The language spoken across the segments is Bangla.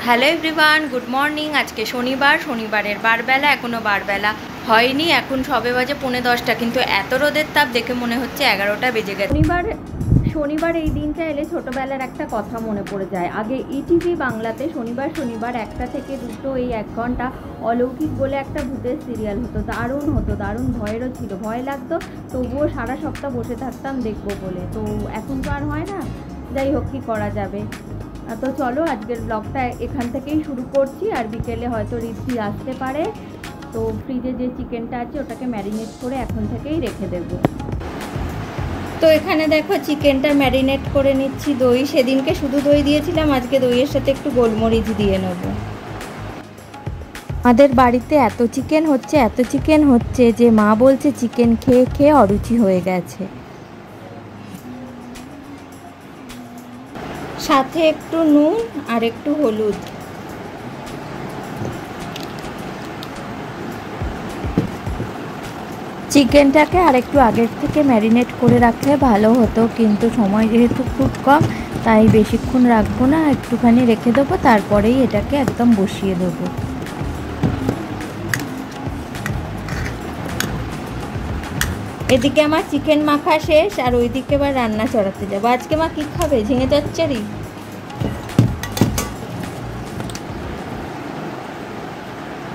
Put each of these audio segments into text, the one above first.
Hello everyone, good morning. আজকে শনিবারের বারবেলা, এখনও বারবেলা হয়নি, এখন সবে বাজে 9:30, কিন্তু এত রোদের তাপ দেখে মনে হচ্ছে 11টা বেজে গেছে। শনিবার এই দিনটা এলে ছোটোবেলার একটা কথা মনে পড়ে যায়। আগে ইটিভি বাংলাতে শনিবার 1টা থেকে 2টো এই 1 ঘন্টা অলৌকিক বলে একটা ভূতের সিরিয়াল হতো, দারুণ ভয়েরও ছিল, ভয় লাগতো, তবুও সারা সপ্তাহ বসে থাকতাম দেখবো বলে। তো এখন তো আর হয় না, যাই হোক, কী করা যাবে। তো চলো আজকের ব্লগটা এখান থেকেই শুরু করছি। আর বিকেলে হয়তো রিদ্ধি আসতে পারে, তো ফ্রিজে যে চিকেনটা আছে ওটাকে ম্যারিনেট করে এখন থেকেই রেখে দেব। তো এখানে দেখো চিকেনটা ম্যারিনেট করে নিচ্ছি। দই সেদিনকে শুধু দই দিয়েছিলাম, আজকে দইয়ের সাথে একটু গোলমরিচ দিয়ে নেব। আমাদের বাড়িতে এত চিকেন হচ্ছে যে মা বলছে চিকেন খেয়ে খেয়ে অরুচি হয়ে গেছে। সাথে একটু নুন আর একটু হলুদ। চিকেনটাকে আর একটু আগের থেকে ম্যারিনেট করে রাখলে ভালো হতো, কিন্তু সময় যেহেতু খুব কম তাই বেশিক্ষণ রাখবো না, একটুখানি রেখে দেবো, তারপরেই এটাকে একদম বসিয়ে দেবো। এদিকে আমার চিকেন মাখা শেষ, আর ওইদিকে এবার রান্না চড়াতে যাবো। আজকে মা কী খাবে? ঝিঙে চচ্চড়ি।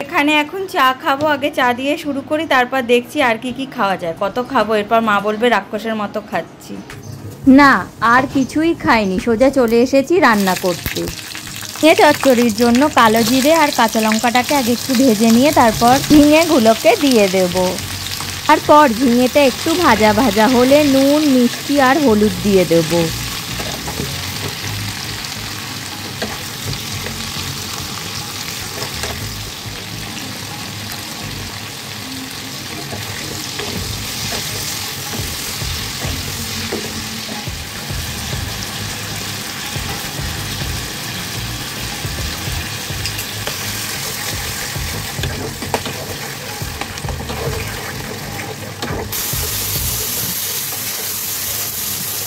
এখানে এখন চা খাবো, আগে চা দিয়ে শুরু করি, তারপর দেখছি আর কি খাওয়া যায়, কত খাবো, এরপর মা বলবে রাক্ষসের মতো খাচ্ছি। না, আর কিছুই খাইনি, সোজা চলে এসেছি রান্না করতে। ঝিঙে চচ্চড়ির জন্য কালো জিরে আর কাঁচা লঙ্কাটাকে আগে একটু ভেজে নিয়ে তারপর ঝিঙেগুলোকে দিয়ে দেব। তারপর ঝিঙেটা একটু ভাজা ভাজা হলে নুন, মিষ্টি আর হলুদ দিয়ে দেবো।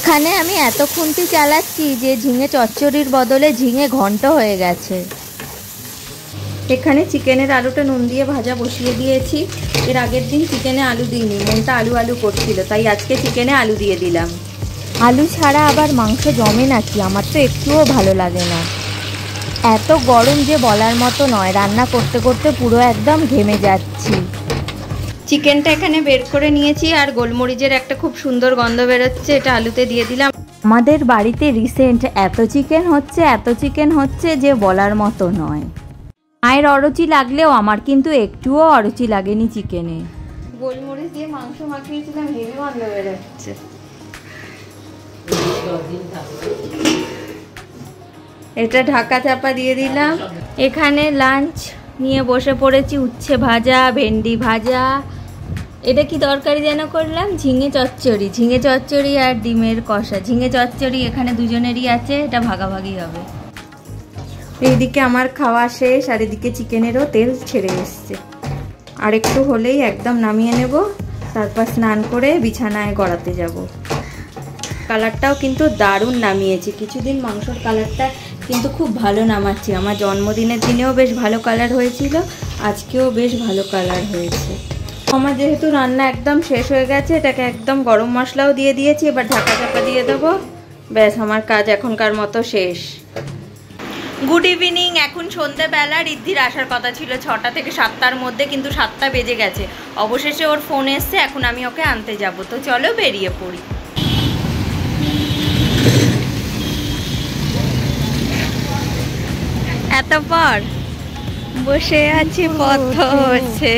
এখানে আমি এত খুন্তি চালাচ্ছি যে ঝিঙে চচ্চড়ির বদলে ঝিঙে ঘন্ট হয়ে গেছে। এখানে চিকেনের আলুটা নুন দিয়ে ভাজা বসিয়ে দিয়েছি। এর আগের দিন চিকেনে আলু দিইনি, মনটা আলু করছিল, তাই আজকে চিকেনে আলু দিয়ে দিলাম। আলু ছাড়া আবার মাংস জমে নাকি? আমার তো একটুও ভালো লাগে না। এত গরম যে বলার মতো নয়, রান্না করতে করতে পুরো একদম ঘেমে যাচ্ছি। চিকেনটা এখানে বের করে নিয়েছি, আর গোলমরিচের একটা খুব সুন্দর গন্ধ বেরোচ্ছে, এটা আলুতে দিয়ে দিলাম। আমাদের বাড়িতে রিসেন্ট এত চিকেন হচ্ছে যে বলার মতো নয়। মায়ের অরুচি লাগলেও আমার কিন্তু একটুও অরুচি লাগেনি চিকেনে। গোলমরিচ দিয়ে মাংস মাখিয়েছিলাম, হেভি গন্ধ বেরোচ্ছে। এটা ঢাকা চাপা দিয়ে দিলাম। এখানে লাঞ্চ নিয়ে বসে পড়েছি, উচ্ছে ভাজা, ভেন্ডি ভাজা, এটা কি তরকারি যেন করলাম, ঝিঙে চচ্চড়ি আর ডিমের কষা। ঝিঙে চচ্চড়ি এখানে দুজনেরই আছে, এটা ভাগাভাগি হবে। এইদিকে আমার খাওয়া শেষ, আর এদিকে চিকেনেরও তেল ছেড়ে এসছে। আর একটু হলেই একদম নামিয়ে নেব, তারপর স্নান করে বিছানায় গড়াতে যাব। কালারটাও কিন্তু দারুণ নামিয়েছি, কিছুদিন মাংসর কালারটা কিন্তু খুব ভালো নামাচ্ছি। আমার জন্মদিনের দিনেও বেশ ভালো কালার হয়েছিল, আজকেও বেশ ভালো কালার হয়েছে। আমার যেহেতু রান্না একদম শেষ হয়ে গেছে, এটাকে একদম গরম মশলাও দিয়ে দিয়েছি, এবার ঢাকা চাপা দিয়ে দেবো। ব্যাস, আমার কাজ এখনকার মতো শেষ। Good evening. এখন সন্ধ্যেবেলা, রিদ্ধির আসার কথা ছিল 6টা থেকে 7টার মধ্যে, কিন্তু 7টা বেজে গেছে। অবশেষে ওর ফোন এসছে, এখন আমি ওকে আনতে যাব। তো চলো বেরিয়ে পড়ি। এত পর বসে আছি, পথ হচ্ছে।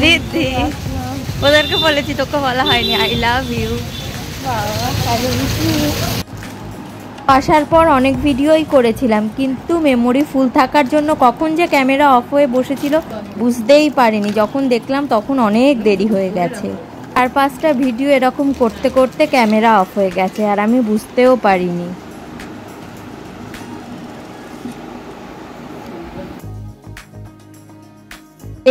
রিদ্ধি, ওদেরকে বলেছি, তোকে বলা হয়নি আই লাভ ইউ। আসার পর অনেক ভিডিওই করেছিলাম, কিন্তু মেমোরি ফুল থাকার জন্য কখন যে ক্যামেরা অফ হয়ে বসেছিল বুঝতেই পারিনি। যখন দেখলাম তখন অনেক দেরি হয়ে গেছে। 4-5টা ভিডিও এরকম করতে করতে ক্যামেরা অফ হয়ে গেছে, আর আমি বুঝতেও পারিনি।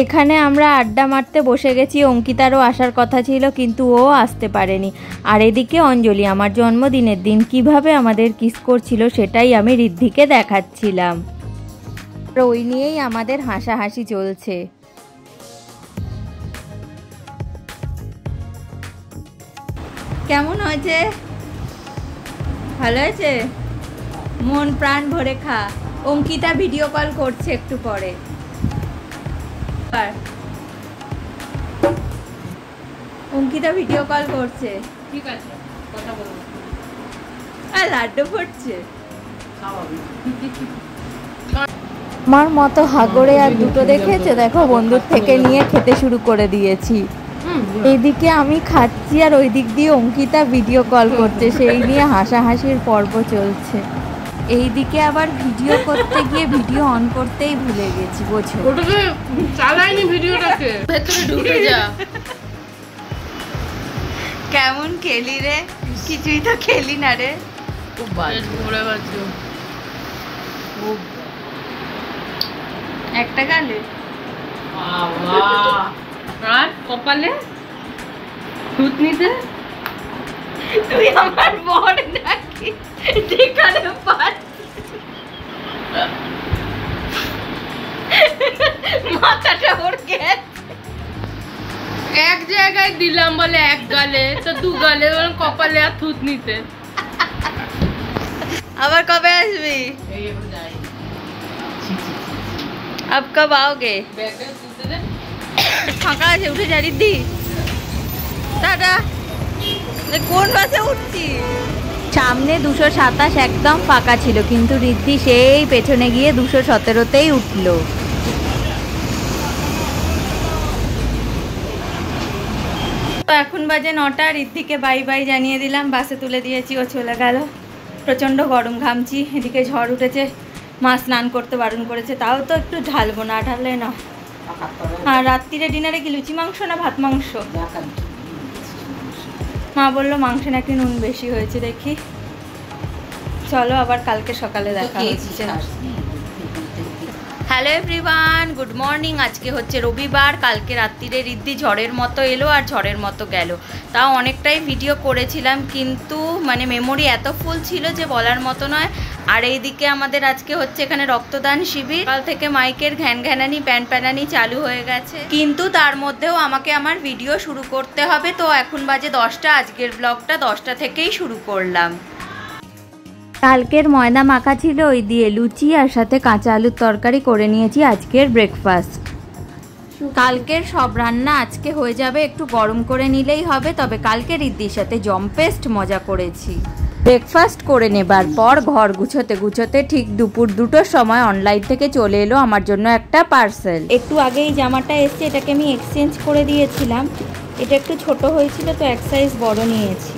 এখানে আমরা আড্ডা মারতে বসে গেছি। অঙ্কিতারও আসার কথা ছিল কিন্তু ও আসতে পারেনি। আর এদিকে অঞ্জলি আমার জন্মদিনের দিন কিভাবে আমাদের কিস করছিল সেটাই আমি ঋদ্ধিকে দেখাচ্ছিলাম। ওই নিয়েই আমাদের হাসাহাসি চলছে। কেমন হয়েছে? ভালো হয়েছে? মন প্রাণ ভরে খা। অঙ্কিতা ভিডিও কল করছে একটু পরে। অঙ্কিতা ভিডিও কল করছে। ঠিক আছে, কথা বলবো। আর লাড্ডু ফুটছে। আমার মতো হাগড়ে আর দুটো দেখেছে, দেখো বন্ধুর থেকে নিয়ে খেতে শুরু করে দিয়েছি। এইদিকে আমি খাচ্ছি আর ওই দিক দিয়ে অঙ্কিতা ভিডিও কল করছে, সেই নিয়ে হাসাহাসির পর্ব চলছে। এইদিকে আবার ভিডিও করতে গিয়ে ভিডিও অন করতেই ভুলে গেছি, বোঝো। ওটাকে চালাইনি ভিডিওটাকে, ভেতরে ঢুকে যা। কেমন খেলি রে? কিছুই তো খেলি না রে। খুব বাজে ঘুরে গেছে। একটা গালে আর কপালে থুতনিতে। তুই আমার বর নাকি যেখানে মাথাটা ওর গেছে। এক জায়গায় দিলাম বলে এক গালে, তো দু গালে কপালে আর থুতনিতে। আবার কবে আসবি? अब कब आओगे? ফাঁকা আছে, উঠে যা রিদ্ধি। টাটা। কোন বাসে উঠছি? সামনে 227 একদম ফাঁকা ছিল, কিন্তু রিদ্ধি সেই পেছনে গিয়ে 217তেই উঠলো। তো এখন বাজে 9টা। রিদ্ধিকে বাই বাই জানিয়ে দিলাম, বাসে তুলে দিয়েছি, ও চলে গেল। প্রচণ্ড গরম, ঘামছি। এদিকে ঝড় উঠেছে, মা স্নান করতে বারণ করেছে, তাও তো একটু ঢালবো, না ঢাললে না। আর রাত্রিরে ডিনারে কি লুচি মাংস না ভাত মাংস? মা বললো মাংস নাকি নুন বেশি হয়েছে। দেখি, চলো আবার কালকে সকালে দেখা হচ্ছে। Hello everyone, good morning. আজকে হচ্ছে রবিবার। কালকে রাত্রিরে রিদ্ধি ঝড়ের মতো এলো আর ঝড়ের মতো গেল। তাও অনেকটাই ভিডিও করেছিলাম, কিন্তু মানে মেমোরি এত ফুল ছিল যে বলার মতো নয়। আর এইদিকে আমাদের আজকে হচ্ছে এখানে রক্তদান শিবির। কাল থেকে মাইকের ঘ্যান ঘ্যানানি প্যান প্যানানি চালু হয়ে গেছে, কিন্তু তার মধ্যেও আমাকে আমার ভিডিও শুরু করতে হবে। তো এখন বাজে 10টা। আজকের ব্লগটা 10টা থেকেই শুরু করলাম। কালকের ময়দা মাখা ছিল, ওই দিয়ে লুচি আর সাথে কাঁচা আলুর তরকারি করে নিয়েছি আজকের ব্রেকফাস্ট। কালকের সব রান্না আজকে হয়ে যাবে, একটু গরম করে নিলেই হবে। তবে কালকে রিদ্ধির সাথে জম্পেস্ট মজা করেছি। ব্রেকফাস্ট করে নেবার পর ঘর গুছোতে গুছোতে ঠিক দুপুর 2টোর সময় অনলাইন থেকে চলে এলো আমার জন্য একটা পার্সেল। একটু আগেই জামাটা এসছে, এটাকে আমি এক্সচেঞ্জ করে দিয়েছিলাম। এটা একটু ছোট হয়েছিল তো এক সাইজ বড় নিয়েছি।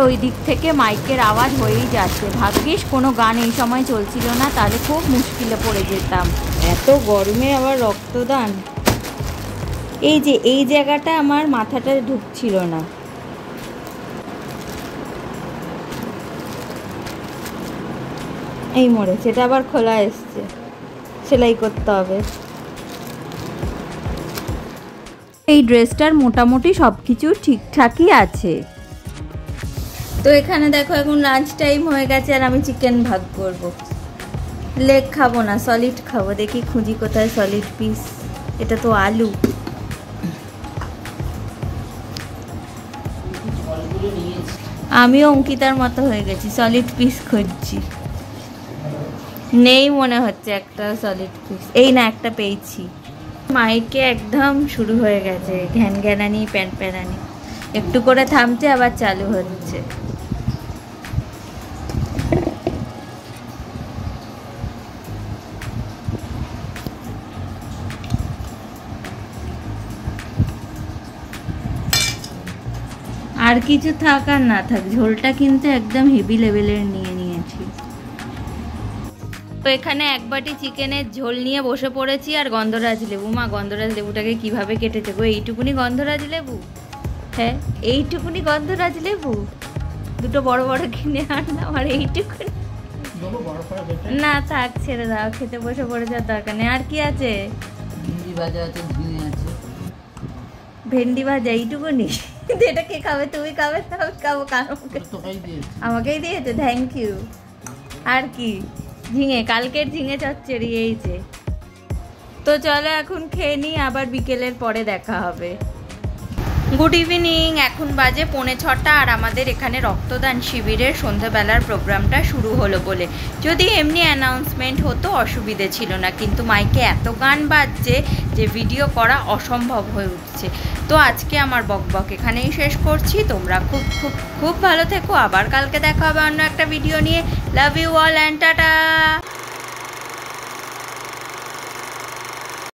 ওই দিক থেকে মাইকের আওয়াজ হয়েই যাচ্ছে। ভাগ্যিস কোনো গান এই সময় চলছিল না, তাহলে খুব মুশকিলে পড়ে যেতাম। এত গরমে আবার রক্তদান। এই যে এই জায়গাটা আমার মাথাটা ঢুকছিল না। এই মোড়ে সেটা আবার খোলা এসছে, সেলাই করতে হবে। এই ড্রেসটার মোটামুটি সব কিছু ঠিকঠাকই আছে। তো এখানে দেখো এখন লাঞ্চ টাইম হয়ে গেছে আর আমি চিকেন ভাগ করব। লেগ খাবো না, সলিড খাবো। দেখি খুঁজি কোথায় সলিড পিস। এটা তো আলু। আমিও অঙ্কিতার মতো হয়ে গেছি, সলিড পিস খুঁজছি। নেই মনে হচ্ছে একটা সলিড পিস। এই না, একটা পেয়েছি। মাইকে একদম শুরু হয়ে গেছে ঘ্যান ঘ্যানানি প্যান প্যানানি। একটু করে থামছে আবার চালু হচ্ছে। আর কিছু থাক আর না থাক, ঝোলটা কিন্তু একদম হেভি লেভেলের নিয়ে নিয়েছি। তো এখানে এক বাটি চিকেনের ঝোল নিয়ে বসে পড়েছি। আর গন্ধরাজ লেবু, মা গন্ধরাজ লেবুটাকে কিভাবে কেটেছে গো? এইটুকুনি গন্ধরাজ লেবু? হ্যাঁ, এইটুকুনি গন্ধরাজ লেবু। দুটো বড় বড় কিনে আনলাম আর এইটুকুনি। না থাক, ছেড়ে দাও, খেতে বসে পড়ে যাওয়ার দরকার নেই। আর কি আছে? ভাজা আছে, ঝিঙে আছে। ভেন্ডি ভাজা এইটুকুনি? এটা কে খাবে? তুমি খাবে? আমি খাবো? তোকেই দিয়েছি। আমাকেই দিয়েছে, থ্যাংক ইউ। আর কি? ঝিঙে, কালকের ঝিঙে চচ্চড়ি এই যে। তো চলো এখন খেয়ে নিই, আবার বিকেলের পরে দেখা হবে। গুড ইভিনিং, এখন বাজে 5:45 আর আমাদের এখানে রক্তদান শিবিরের সন্ধ্যাবেলার প্রোগ্রামটা শুরু হলো বলে। যদি এমনি অ্যানাউন্সমেন্ট হতো অসুবিধে ছিল না, কিন্তু মাইকে এত গান বাজছে যে ভিডিও করা অসম্ভব হয়ে উঠছে। তো আজকে আমার বকবক এখানেই শেষ করছি। তোমরা খুব খুব খুব ভালো থেকো, আবার কালকে দেখা হবে অন্য একটা ভিডিও নিয়ে। Love you all and tata.